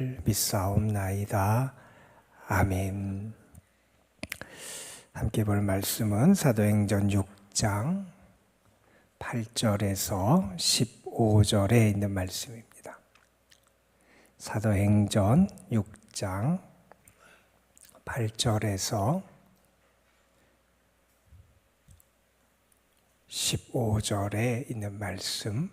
믿사옵나이다. 아멘. 함께 볼 말씀은 사도행전 6장 8절에서 15절에 있는 말씀입니다. 사도행전 6장 8절에서 15절에 있는 말씀,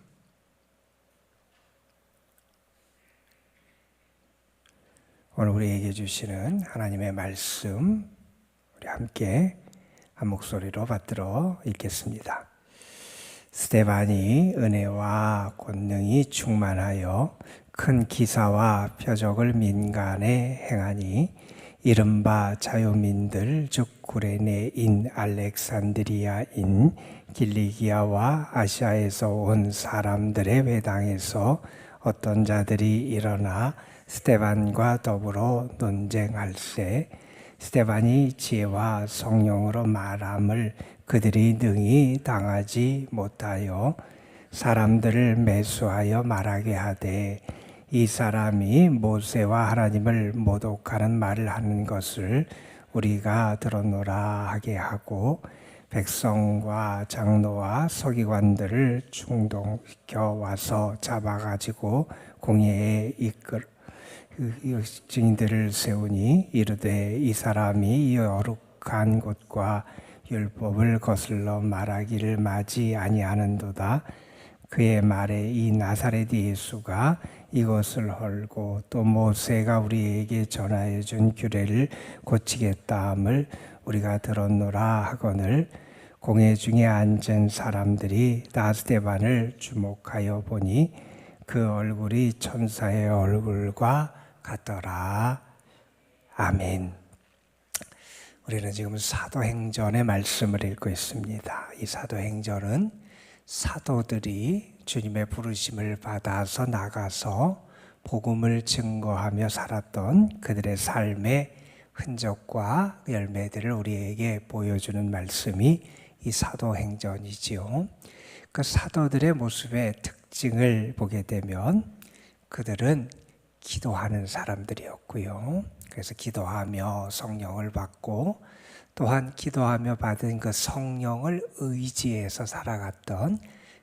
오늘 우리에게 주시는 하나님의 말씀, 우리 함께 한 목소리로 받들어 읽겠습니다. 스데반이 은혜와 권능이 충만하여 큰 기사와 표적을 민간에 행하니 이른바 자유민들 즉 구레네인 알렉산드리아인 길리기아와 아시아에서 온 사람들의 회당에서 어떤 자들이 일어나 스데반과 더불어 논쟁할세 스데반이 지혜와 성령으로 말함을 그들이 능히 당하지 못하여 사람들을 매수하여 말하게 하되 이 사람이 모세와 하나님을 모독하는 말을 하는 것을 우리가 들었노라 하게 하고 백성과 장로와 서기관들을 충동시켜 와서 잡아가지고 공회에 증인들을 세우니 이르되 이 사람이 거룩한 곳과 율법을 거슬러 말하기를 마지 아니하는도다. 그의 말에 이 나사렛 예수가 이것을 헐고 또 모세가 우리에게 전하여 준 규례를 고치겠다 함을 우리가 들었노라 하거늘 공회 중에 앉은 사람들이 다 스데반을 주목하여 보니 그 얼굴이 천사의 얼굴과 같더라. 아멘. 우리는 지금 사도행전의 말씀을 읽고 있습니다. 이 사도행전은 사도들이 주님의 부르심을 받아서 나가서 복음을 증거하며 살았던 그들의 삶의 흔적과 열매들을 우리에게 보여주는 말씀이 이 사도행전이지요. 그 사도들의 모습의 특징을 보게 되면 그들은 기도하는 사람들이었고요. 그래서 기도하며 성령을 받고 또한 기도하며 받은 그 성령을 의지해서 살아갔던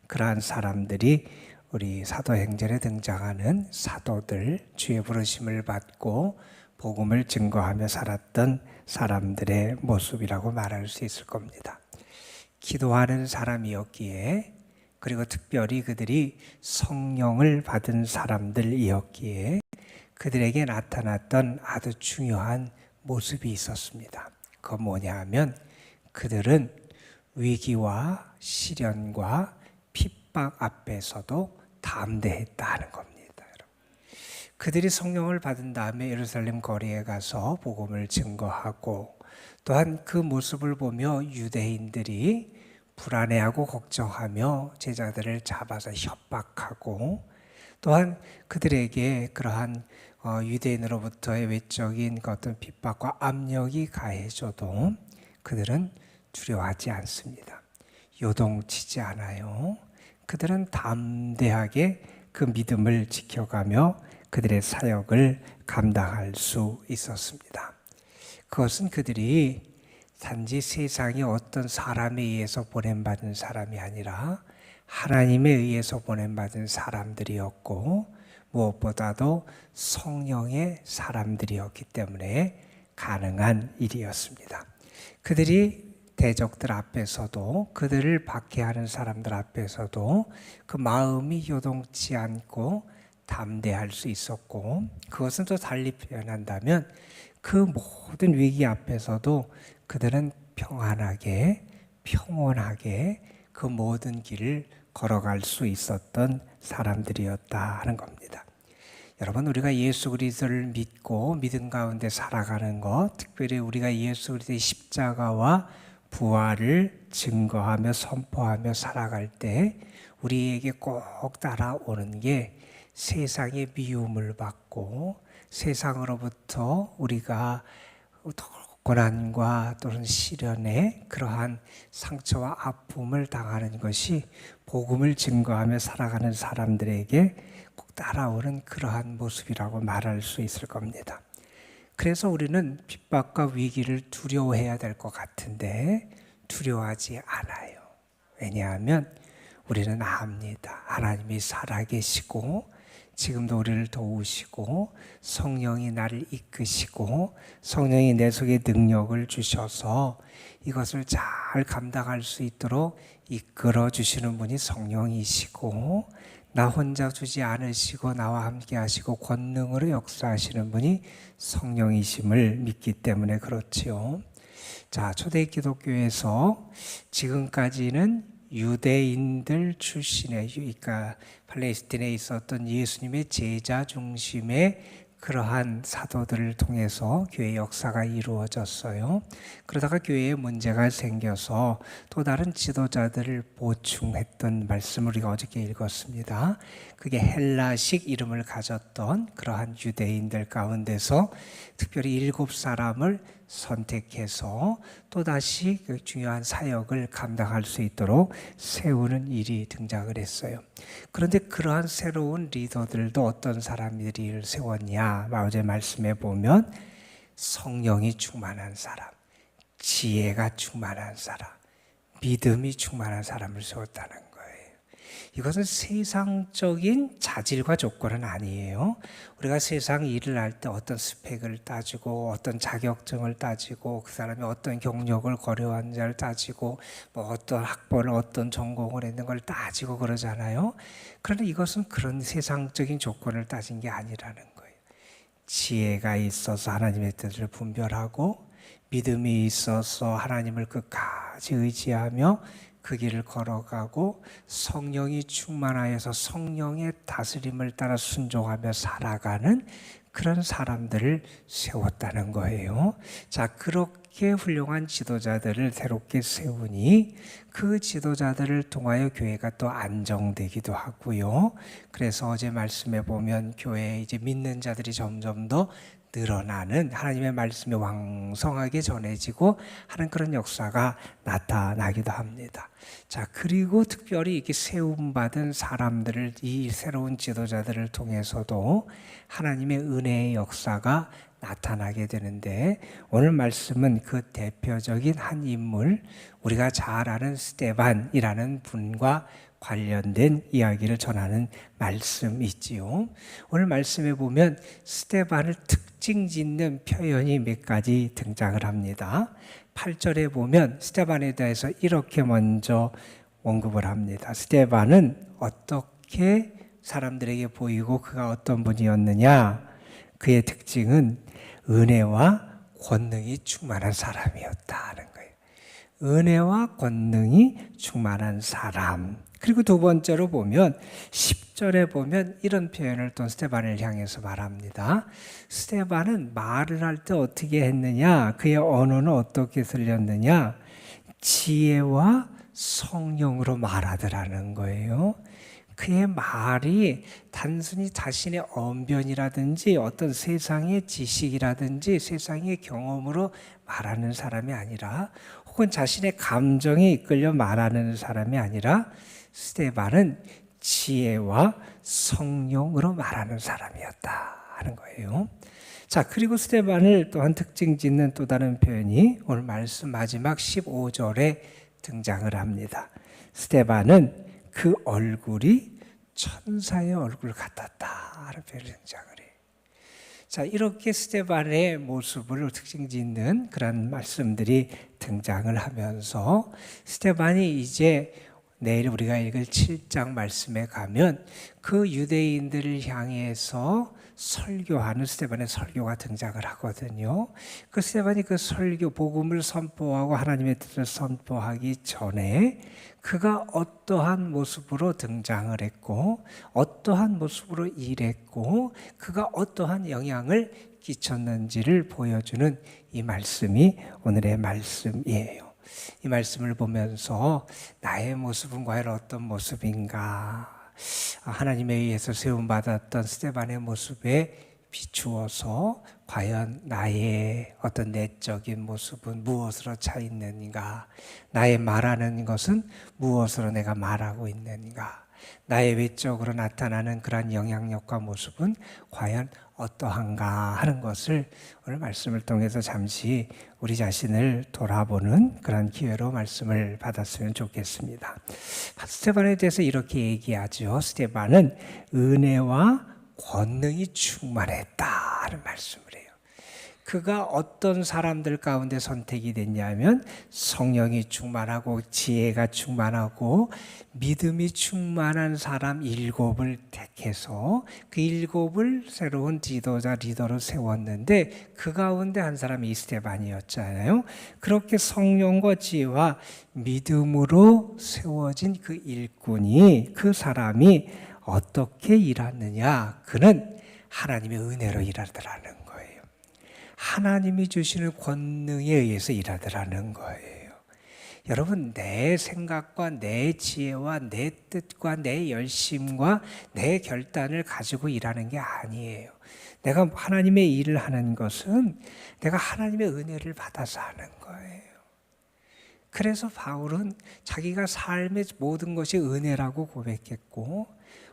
그러한 사람들이 우리 사도행전에 등장하는 사도들, 주의 부르심을 받고 복음을 증거하며 살았던 사람들의 모습이라고 말할 수 있을 겁니다. 기도하는 사람이었기에 그리고 특별히 그들이 성령을 받은 사람들이었기에 그들에게 나타났던 아주 중요한 모습이 있었습니다. 그건 뭐냐 하면 그들은 위기와 시련과 핍박 앞에서도 담대했다는 겁니다. 그들이 성령을 받은 다음에 예루살렘 거리에 가서 복음을 증거하고 또한 그 모습을 보며 유대인들이 불안해하고 걱정하며 제자들을 잡아서 협박하고 또한 그들에게 그러한 유대인으로부터의 외적인 어떤 핍박과 압력이 가해져도 그들은 두려워하지 않습니다. 요동치지 않아요. 그들은 담대하게 그 믿음을 지켜가며 그들의 사역을 감당할 수 있었습니다. 그것은 그들이 단지 세상에 어떤 사람에 의해서 보냄받은 사람이 아니라 하나님에 의해서 보냄받은 사람들이었고 무엇보다도 성령의 사람들이었기 때문에 가능한 일이었습니다. 그들이 대적들 앞에서도 그들을 박해하는 사람들 앞에서도 그 마음이 요동치 않고 담대할 수 있었고 그것은 또 달리 표현한다면 그 모든 위기 앞에서도 그들은 평안하게 평온하게 그 모든 길을 걸어갈 수 있었던 사람들이었다 하는 겁니다. 여러분, 우리가 예수 그리스도를 믿고 믿음 가운데 살아가는 것, 특별히 우리가 예수 그리스도의 십자가와 부활을 증거하며 선포하며 살아갈 때 우리에게 꼭 따라오는 게 세상의 미움을 받고 세상으로부터 우리가 고난과 또는 시련에 그러한 상처와 아픔을 당하는 것이 복음을 증거하며 살아가는 사람들에게 꼭 따라오는 그러한 모습이라고 말할 수 있을 겁니다. 그래서 우리는 핍박과 위기를 두려워해야 될 것 같은데 두려워하지 않아요. 왜냐하면 우리는 압니다. 하나님이 살아계시고 지금도 우리를 도우시고 성령이 나를 이끄시고 성령이 내 속에 능력을 주셔서 이것을 잘 감당할 수 있도록 이끌어 주시는 분이 성령이시고 나 혼자 두지 않으시고 나와 함께 하시고 권능으로 역사하시는 분이 성령이심을 믿기 때문에 그렇지요. 자, 초대 기독교에서 지금까지는 유대인들 출신의, 그러니까 팔레스틴에 있었던 예수님의 제자 중심의 그러한 사도들을 통해서 교회 역사가 이루어졌어요. 그러다가 교회에 문제가 생겨서 또 다른 지도자들을 보충했던 말씀을 우리가 어저께 읽었습니다. 그게 헬라식 이름을 가졌던 그러한 유대인들 가운데서 특별히 7사람을 선택해서 또다시 그 중요한 사역을 감당할 수 있도록 세우는 일이 등장을 했어요. 그런데 그러한 새로운 리더들도 어떤 사람들을 세웠냐? 어제 말씀해 보면 성령이 충만한 사람, 지혜가 충만한 사람, 믿음이 충만한 사람을 세웠다는 거예요. 이것은 세상적인 자질과 조건은 아니에요. 우리가 세상 일을 할 때 어떤 스펙을 따지고 어떤 자격증을 따지고 그 사람이 어떤 경력을 거려왔는지를 따지고 뭐 어떤 학벌을 어떤 전공을 했는 걸 따지고 그러잖아요. 그런데 이것은 그런 세상적인 조건을 따진 게 아니라는 거예요. 지혜가 있어서 하나님의 뜻을 분별하고 믿음이 있어서 하나님을 끝까지 의지하며 그 길을 걸어가고 성령이 충만하여서 성령의 다스림을 따라 순종하며 살아가는 그런 사람들을 세웠다는 거예요. 자, 그렇게 훌륭한 지도자들을 새롭게 세우니 그 지도자들을 통하여 교회가 또 안정되기도 하고요. 그래서 어제 말씀해 보면 교회에 이제 믿는 자들이 점점 더 늘어나는 하나님의 말씀이 왕성하게 전해지고 하는 그런 역사가 나타나기도 합니다. 자, 그리고 특별히 이렇게 세움받은 사람들을 이 새로운 지도자들을 통해서도 하나님의 은혜의 역사가 나타나게 되는데 오늘 말씀은 그 대표적인 한 인물 우리가 잘 아는 스데반이라는 분과 관련된 이야기를 전하는 말씀이지요. 오늘 말씀에 보면 스데반을 특징 짓는 표현이 몇 가지 등장을 합니다. 8절에 보면 스데반에 대해서 이렇게 먼저 언급을 합니다. 스데반은 어떻게 사람들에게 보이고 그가 어떤 분이었느냐? 그의 특징은 은혜와 권능이 충만한 사람이었다는 거예요. 은혜와 권능이 충만한 사람. 그리고 두 번째로 보면 10절에 보면 이런 표현을 또 스데반을 향해서 말합니다. 스데반은 말을 할 때 어떻게 했느냐? 그의 언어는 어떻게 들렸느냐? 지혜와 성령으로 말하더라는 거예요. 그의 말이 단순히 자신의 언변이라든지 어떤 세상의 지식이라든지 세상의 경험으로 말하는 사람이 아니라 혹은 자신의 감정에 이끌려 말하는 사람이 아니라 스데반은 지혜와 성령으로 말하는 사람이었다 하는 거예요. 자, 그리고 스데반을 또한 특징 짓는 또 다른 표현이 오늘 말씀 마지막 15절에 등장을 합니다. 스데반은 그 얼굴이 천사의 얼굴 같았다 하는 표현이 등장을 해요. 자, 이렇게 스데반의 모습을 특징 짓는 그런 말씀들이 등장을 하면서 스데반이 이제 내일 우리가 읽을 7장 말씀에 가면 그 유대인들을 향해서 설교하는 스데반의 설교가 등장을 하거든요. 그 스데반이 그 설교, 복음을 선포하고 하나님의 뜻을 선포하기 전에 그가 어떠한 모습으로 등장을 했고 어떠한 모습으로 일했고 그가 어떠한 영향을 끼쳤는지를 보여주는 이 말씀이 오늘의 말씀이에요. 이 말씀을 보면서 나의 모습은 과연 어떤 모습인가? 하나님에 의해서 세움받았던 스데반의 모습에 비추어서 과연 나의 어떤 내적인 모습은 무엇으로 차 있는가? 나의 말하는 것은 무엇으로 내가 말하고 있는가? 나의 외적으로 나타나는 그러한 영향력과 모습은 과연 어떠한가 하는 것을 오늘 말씀을 통해서 잠시 우리 자신을 돌아보는 그런 기회로 말씀을 받았으면 좋겠습니다. 스데반에 대해서 이렇게 얘기하죠. 스데반은 은혜와 권능이 충만했다는 말씀을 해요. 그가 어떤 사람들 가운데 선택이 됐냐면 성령이 충만하고 지혜가 충만하고 믿음이 충만한 사람 7을 택해서 그 7을 새로운 지도자 리더로 세웠는데 그 가운데 한 사람이 스데반이었잖아요. 그렇게 성령과 지혜와 믿음으로 세워진 그 일꾼이 그 사람이 어떻게 일하느냐? 그는 하나님의 은혜로 일하더라는 거예요. 하나님이 주시는 권능에 의해서 일하더라는 거예요. 여러분, 내 생각과 내 지혜와 내 뜻과 내 열심과 내 결단을 가지고 일하는 게 아니에요. 내가 하나님의 일을 하는 것은 내가 하나님의 은혜를 받아서 하는 거예요. 그래서 바울은 자기가 삶의 모든 것이 은혜라고 고백했고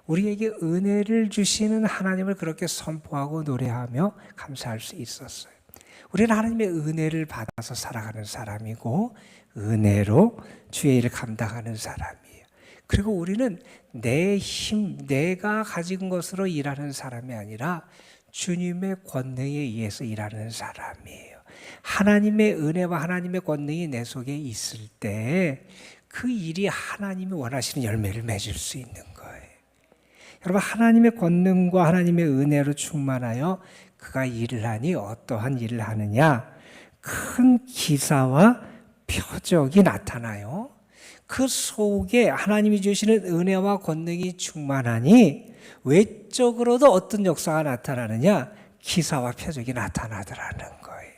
우리에게 은혜를 주시는 하나님을 그렇게 선포하고 노래하며 감사할 수 있었어요. 우리는 하나님의 은혜를 받아서 살아가는 사람이고 은혜로 주의 일을 감당하는 사람이에요. 그리고 우리는 내 힘, 내가 가진 것으로 일하는 사람이 아니라 주님의 권능에 의해서 일하는 사람이에요. 하나님의 은혜와 하나님의 권능이 내 속에 있을 때 그 일이 하나님이 원하시는 열매를 맺을 수 있는 거예요. 여러분, 하나님의 권능과 하나님의 은혜로 충만하여 그가 일을 하니 어떠한 일을 하느냐? 큰 기사와 표적이 나타나요. 그 속에 하나님이 주시는 은혜와 권능이 충만하니 외적으로도 어떤 역사가 나타나느냐? 기사와 표적이 나타나더라는 거예요.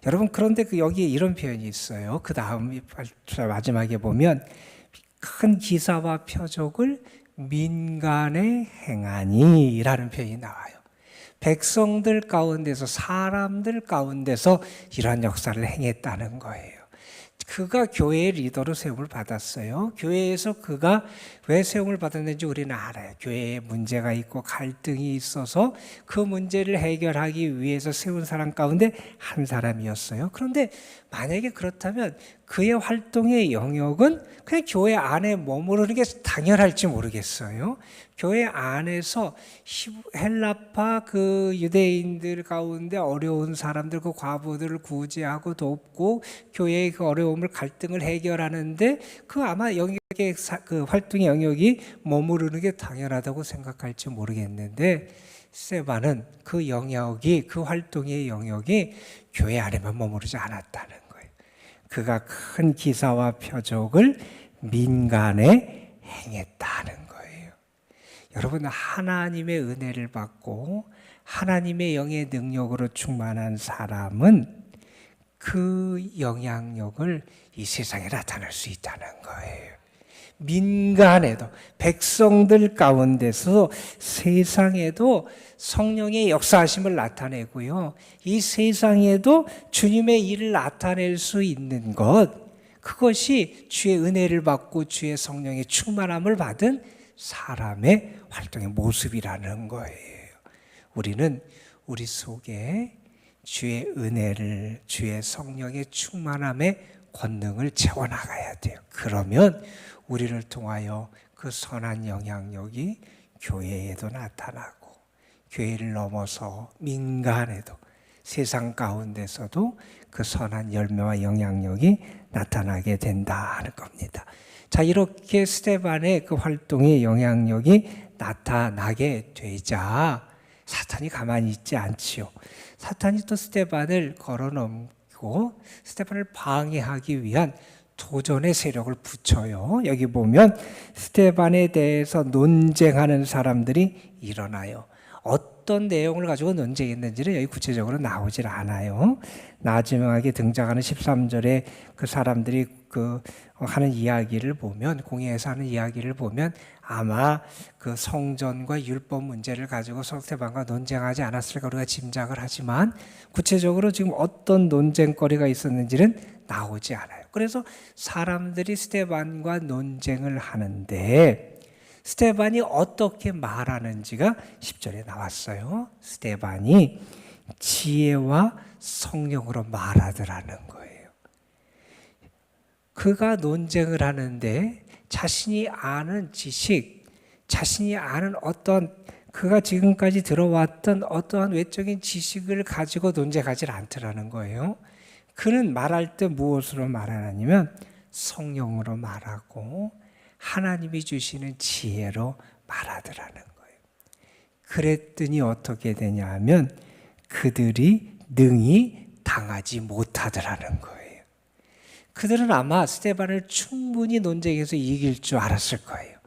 여러분, 그런데 여기에 이런 표현이 있어요. 그 다음 마지막에 보면 큰 기사와 표적을 민간에 행하니 라는 표현이 나와요. 백성들 가운데서 사람들 가운데서 이러한 역사를 행했다는 거예요. 그가 교회의 리더로 세움을 받았어요. 교회에서 그가 왜 세움을 받았는지 우리는 알아요. 교회에 문제가 있고 갈등이 있어서 그 문제를 해결하기 위해서 세운 사람 가운데 한 사람이었어요. 그런데 만약에 그렇다면 그의 활동의 영역은 그냥 교회 안에 머무르는 게 당연할지 모르겠어요. 교회 안에서 헬라파 그 유대인들 가운데 어려운 사람들, 그 과부들을 구제하고 돕고 교회의 그 어려움을 갈등을 해결하는데 그 아마 영역의 그 활동의 영역이 머무르는 게 당연하다고 생각할지 모르겠는데 스데반은 그 영역이 그 활동의 영역이 교회 안에만 머무르지 않았다는 거예요. 그가 큰 기사와 표적을 민간에 행했다는 거예요. 여러분, 하나님의 은혜를 받고 하나님의 영의 능력으로 충만한 사람은 그 영향력을 이 세상에 나타낼 수 있다는 거예요. 민간에도, 백성들 가운데서 세상에도 성령의 역사하심을 나타내고요. 이 세상에도 주님의 일을 나타낼 수 있는 것, 그것이 주의 은혜를 받고 주의 성령의 충만함을 받은 사람의 활동의 모습이라는 거예요. 우리는 우리 속에 주의 은혜를, 주의 성령의 충만함의 권능을 채워나가야 돼요. 그러면 우리를 통하여 그 선한 영향력이 교회에도 나타나고 교회를 넘어서 민간에도 세상 가운데서도 그 선한 열매와 영향력이 나타나게 된다는 겁니다. 자, 이렇게 스데반의 그 활동의 영향력이 나타나게 되자 사탄이 가만히 있지 않지요. 사탄이 또 스데반을 걸어넘고 스데반을 방해하기 위한 도전의 세력을 붙여요. 여기 보면 스데반에 대해서 논쟁하는 사람들이 일어나요. 어떤 내용을 가지고 논쟁했는지는 여기 구체적으로 나오질 않아요. 마지막에 등장하는 13절에 그 사람들이 하는 이야기를 보면, 공회에서 하는 이야기를 보면 아마 그 성전과 율법 문제를 가지고 스데반과 논쟁하지 않았을까 우리가 짐작을 하지만 구체적으로 지금 어떤 논쟁거리가 있었는지는 나오지 않아요. 그래서 사람들이 스데반과 논쟁을 하는데 스데반이 어떻게 말하는지가 10절에 나왔어요. 스데반이 지혜와 성령으로 말하더라는 거예요. 그가 논쟁을 하는데 자신이 아는 지식, 자신이 아는 어떤 그가 지금까지 들어왔던 어떠한 외적인 지식을 가지고 논쟁하지 않더라는 거예요. 그는 말할 때 무엇으로 말하냐면 성령으로 말하고 하나님이 주시는 지혜로 말하더라는 거예요. 그랬더니 어떻게 되냐 하면 그들이 능히 당하지 못하더라는 거예요. 그들은 아마 스데반을 충분히 논쟁해서 이길 줄 알았을 거예요.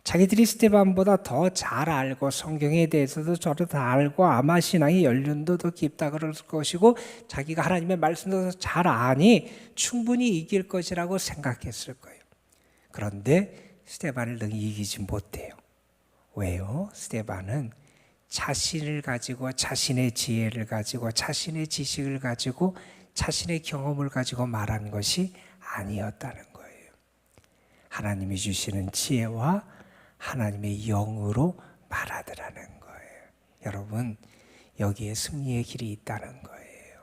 자기들이 스데반보다 더 잘 알고 성경에 대해서도 저도 다 알고 아마 신앙의 연륜도 더 깊다 그럴 것이고 자기가 하나님의 말씀도 더 잘 아니 충분히 이길 것이라고 생각했을 거예요. 그런데 스데반을 능히 이기지 못해요. 왜요? 스데반은 자신을 가지고 자신의 지혜를 가지고 자신의 지식을 가지고 자신의 경험을 가지고 말하는 것이 아니었다는 거예요. 하나님이 주시는 지혜와 하나님의 영으로 말하더라는 거예요. 여러분, 여기에 승리의 길이 있다는 거예요.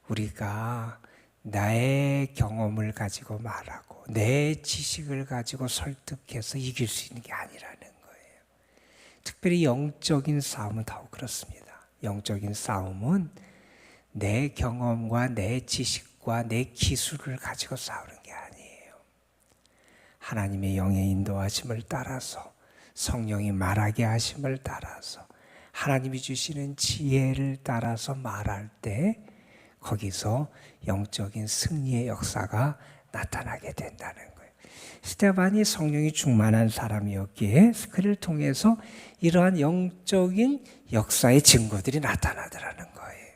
우리가 나의 경험을 가지고 말하고 내 지식을 가지고 설득해서 이길 수 있는 게 아니라는 거예요. 특별히 영적인 싸움은 더욱 그렇습니다. 영적인 싸움은 내 경험과 내 지식과 내 기술을 가지고 싸우는 게 아니에요. 하나님의 영의 인도하심을 따라서 성령이 말하게 하심을 따라서 하나님이 주시는 지혜를 따라서 말할 때 거기서 영적인 승리의 역사가 나타나게 된다는 거예요. 스데반이 성령이 충만한 사람이었기에 그를 통해서 이러한 영적인 역사의 증거들이 나타나더라는 거예요.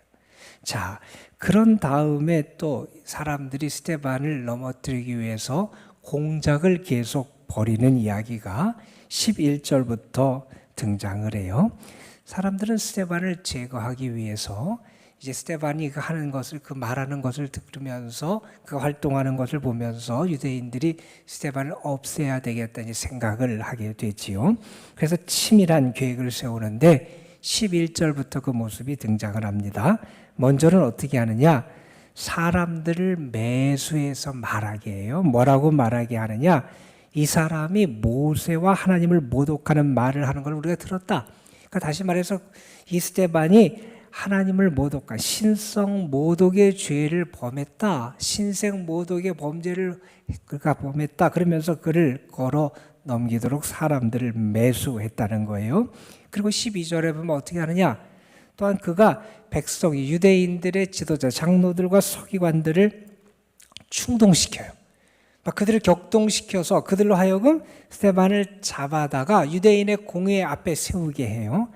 자, 그런 다음에 또 사람들이 스데반을 넘어뜨리기 위해서 공작을 계속 벌이는 이야기가 11절부터 등장을 해요. 사람들은 스데반을 제거하기 위해서 이제 스데반이 하는 것을 그 말하는 것을 들으면서 그 활동하는 것을 보면서 유대인들이 스데반을 없애야 되겠다는 생각을 하게 되지요. 그래서 치밀한 계획을 세우는데 11절부터 그 모습이 등장을 합니다. 먼저는 어떻게 하느냐? 사람들을 매수해서 말하게 해요. 뭐라고 말하게 하느냐? 이 사람이 모세와 하나님을 모독하는 말을 하는 걸 우리가 들었다. 그러니까 다시 말해서 이 스데반이 하나님을 모독한 신성 모독의 죄를 범했다. 신생 모독의 범죄를 그가 범했다. 그러면서 그를 걸어 넘기도록 사람들을 매수했다는 거예요. 그리고 12절에 보면 어떻게 하느냐? 또한 그가 백성이 유대인들의 지도자 장로들과 서기관들을 충동시켜요. 그들을 격동시켜서 그들로 하여금 스데반을 잡아다가 유대인의 공회 앞에 세우게 해요.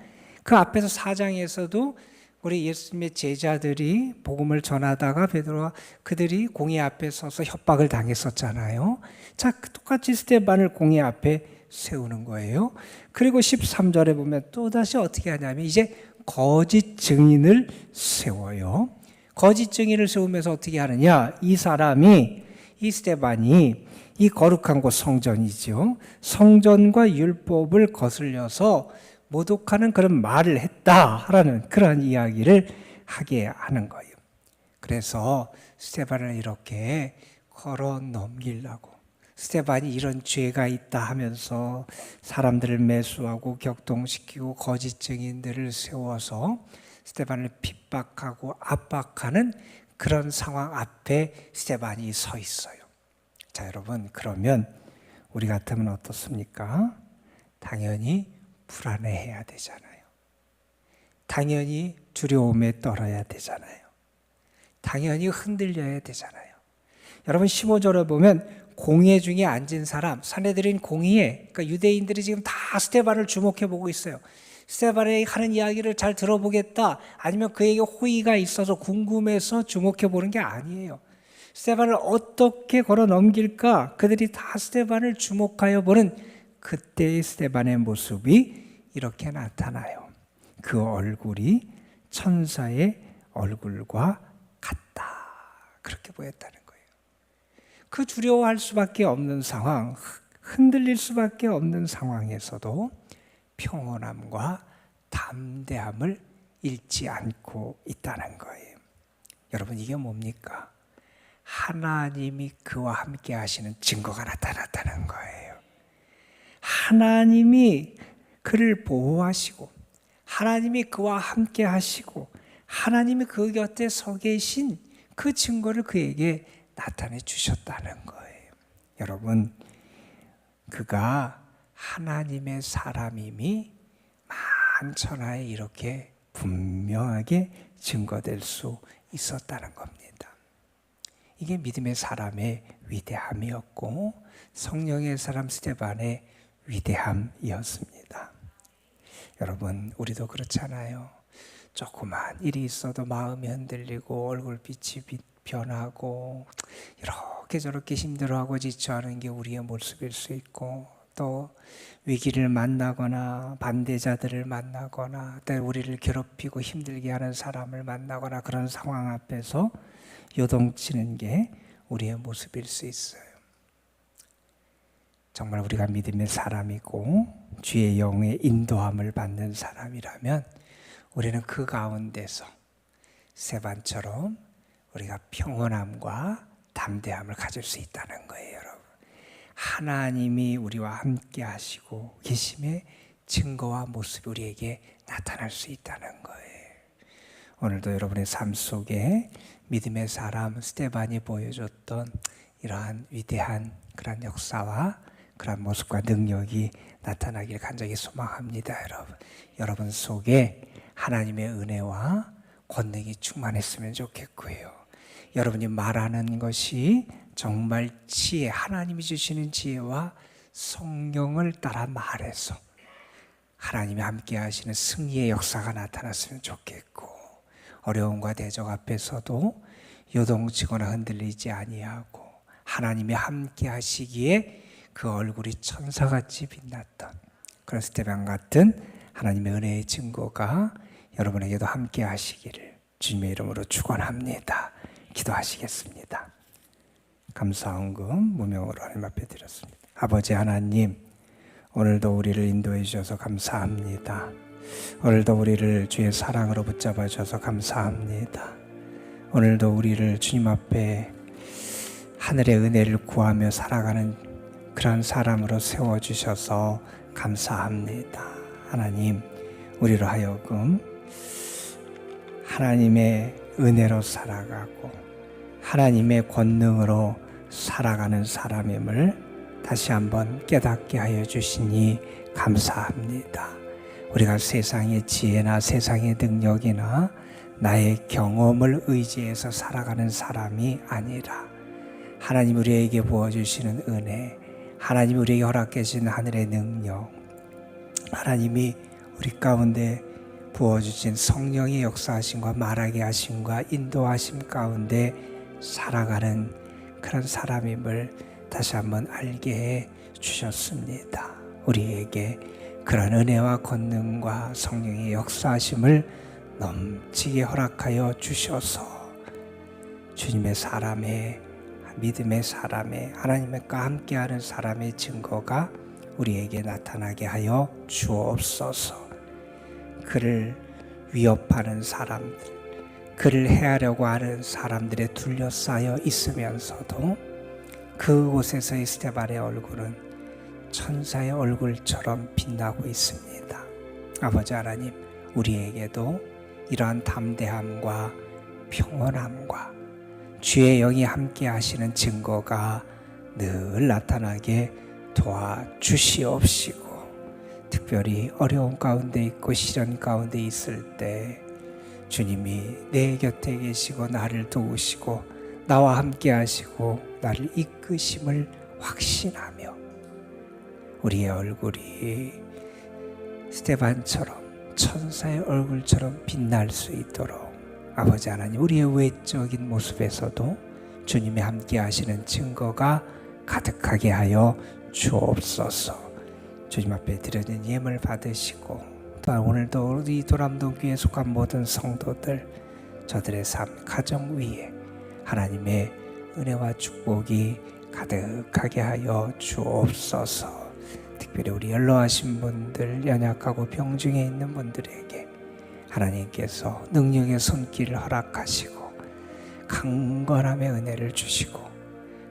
그 앞에서 4장에서도 우리 예수님의 제자들이 복음을 전하다가 베드로와 그들이 공회 앞에 서서 협박을 당했었잖아요. 자, 똑같이 스데반을 공회 앞에 세우는 거예요. 그리고 13절에 보면 또다시 어떻게 하냐면 이제 거짓 증인을 세워요. 거짓 증인을 세우면서 어떻게 하느냐? 이 사람이 이 스데반이 이 거룩한 곳 성전이죠. 성전과 율법을 거슬려서 모독하는 그런 말을 했다라는 그런 이야기를 하게 하는 거예요. 그래서 스데반을 이렇게 걸어 넘기려고 스데반이 이런 죄가 있다 하면서 사람들을 매수하고 격동시키고 거짓 증인들을 세워서 스데반을 핍박하고 압박하는 그런 상황 앞에 스데반이 서 있어요. 자, 여러분, 그러면 우리 같으면 어떻습니까? 당연히 불안해해야 되잖아요. 당연히 두려움에 떨어야 되잖아요. 당연히 흔들려야 되잖아요. 여러분 15절에 보면 공회 중에 앉은 사람, 산헤드린 공의회, 그러니까 유대인들이 지금 다 스데반을 주목해 보고 있어요. 스데반이 하는 이야기를 잘 들어보겠다, 아니면 그에게 호의가 있어서 궁금해서 주목해 보는 게 아니에요. 스데반을 어떻게 걸어 넘길까, 그들이 다 스데반을 주목하여 보는 그때의 스데반의 모습이 이렇게 나타나요. 그 얼굴이 천사의 얼굴과 같다, 그렇게 보였다는 거예요. 그 두려워할 수밖에 없는 상황, 흔들릴 수밖에 없는 상황에서도 평온함과 담대함을 잃지 않고 있다는 거예요. 여러분, 이게 뭡니까? 하나님이 그와 함께 하시는 증거가 나타났다는 거예요. 하나님이 그를 보호하시고, 하나님이 그와 함께 하시고, 하나님이 그 곁에 서 계신 그 증거를 그에게 나타내 주셨다는 거예요. 여러분, 그가 하나님의 사람임이 만천하에 이렇게 분명하게 증거될 수 있었다는 겁니다. 이게 믿음의 사람의 위대함이었고, 성령의 사람 스데반의 위대함이었습니다. 여러분, 우리도 그렇잖아요. 조그만 일이 있어도 마음이 흔들리고 얼굴빛이 변하고 이렇게 저렇게 힘들어하고 지쳐하는 게 우리의 모습일 수 있고, 또 위기를 만나거나 반대자들을 만나거나 또 우리를 괴롭히고 힘들게 하는 사람을 만나거나 그런 상황 앞에서 요동치는 게 우리의 모습일 수 있어요. 정말 우리가 믿음의 사람이고 주의 영의 인도함을 받는 사람이라면 우리는 그 가운데서 스데반처럼 우리가 평온함과 담대함을 가질 수 있다는 거예요, 여러분. 하나님이 우리와 함께 하시고 계심의 증거와 모습이 우리에게 나타날 수 있다는 거예요. 오늘도 여러분의 삶 속에 믿음의 사람 스데반이 보여줬던 이러한 위대한 그런 역사와 그런 모습과 능력이 나타나길 간절히 소망합니다. 여러분 속에 하나님의 은혜와 권능이 충만했으면 좋겠고요. 여러분이 말하는 것이 정말 지혜, 하나님이 주시는 지혜와 성령을 따라 말해서 하나님이 함께 하시는 승리의 역사가 나타났으면 좋겠고, 어려움과 대적 앞에서도 요동치거나 흔들리지 아니하고 하나님이 함께 하시기에 그 얼굴이 천사같이 빛났던 그런 스데반 같은 하나님의 은혜의 증거가 여러분에게도 함께 하시기를 주님의 이름으로 축원합니다. 기도하시겠습니다. 감사헌금 무명으로 하나님 앞에 드렸습니다. 아버지 하나님, 오늘도 우리를 인도해 주셔서 감사합니다. 오늘도 우리를 주의 사랑으로 붙잡아 주셔서 감사합니다. 오늘도 우리를 주님 앞에 하늘의 은혜를 구하며 살아가는 그런 사람으로 세워주셔서 감사합니다. 하나님, 우리로 하여금 하나님의 은혜로 살아가고 하나님의 권능으로 살아가는 사람임을 다시 한번 깨닫게 하여 주시니 감사합니다. 우리가 세상의 지혜나 세상의 능력이나 나의 경험을 의지해서 살아가는 사람이 아니라 하나님 우리에게 부어주시는 은혜, 하나님 우리에게 허락해 주신 하늘의 능력, 하나님이 우리 가운데 부어주신 성령의 역사하심과 말하게 하심과 인도하심 가운데 살아가는 그런 사람임을 다시 한번 알게 해 주셨습니다. 우리에게 그런 은혜와 권능과 성령의 역사하심을 넘치게 허락하여 주셔서 주님의 사람의, 믿음의 사람의, 하나님과 함께하는 사람의 증거가 우리에게 나타나게 하여 주옵소서. 그를 위협하는 사람들, 그를 해하려고 하는 사람들에 둘러싸여 있으면서도 그곳에서의 스데반의 얼굴은 천사의 얼굴처럼 빛나고 있습니다. 아버지 하나님, 우리에게도 이러한 담대함과 평온함과 주의 영이 함께 하시는 증거가 늘 나타나게 도와주시옵시고, 특별히 어려움 가운데 있고 시련 가운데 있을 때 주님이 내 곁에 계시고 나를 도우시고 나와 함께 하시고 나를 이끄심을 확신하며 우리의 얼굴이 스데반처럼 천사의 얼굴처럼 빛날 수 있도록 아버지 하나님, 우리의 외적인 모습에서도 주님이 함께 하시는 증거가 가득하게 하여 주옵소서. 주님 앞에 드려진 예물 받으시고, 또한 오늘도 이 도람동교회에 속한 모든 성도들, 저들의 삶, 가정 위에 하나님의 은혜와 축복이 가득하게 하여 주옵소서. 특별히 우리 연로하신 분들, 연약하고 병중에 있는 분들에게 하나님께서 능력의 손길을 허락하시고 강건함의 은혜를 주시고,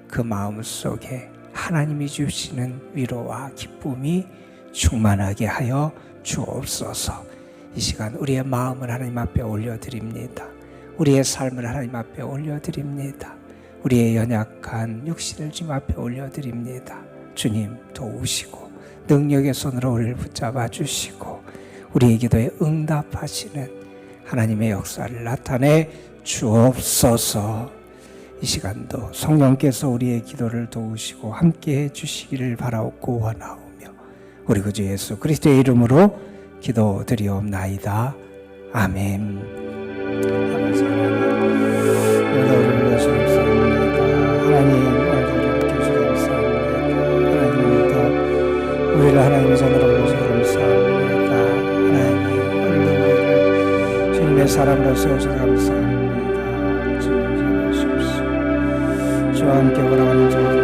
그 마음 속에 하나님이 주시는 위로와 기쁨이 충만하게 하여 주옵소서. 이 시간 우리의 마음을 하나님 앞에 올려드립니다. 우리의 삶을 하나님 앞에 올려드립니다. 우리의 연약한 육신을 주님 앞에 올려드립니다. 주님 도우시고 능력의 손으로 우리를 붙잡아 주시고 우리의 기도에 응답하시는 하나님의 역사를 나타내 주옵소서. 이 시간도 성령께서 우리의 기도를 도우시고 함께해 주시기를 바라옵고 원하오며 우리 구주 예수 그리스도의 이름으로 기도드리옵나이다. 아멘. 아버지 하나님, 오늘도 우리를 하나님의 자녀로 불러주셔서 감사합니다. 하나님, 오늘도 우리를 주님의 사람으로 세우셔서 감사합니다. 주님, 주와 함께 오라가는 자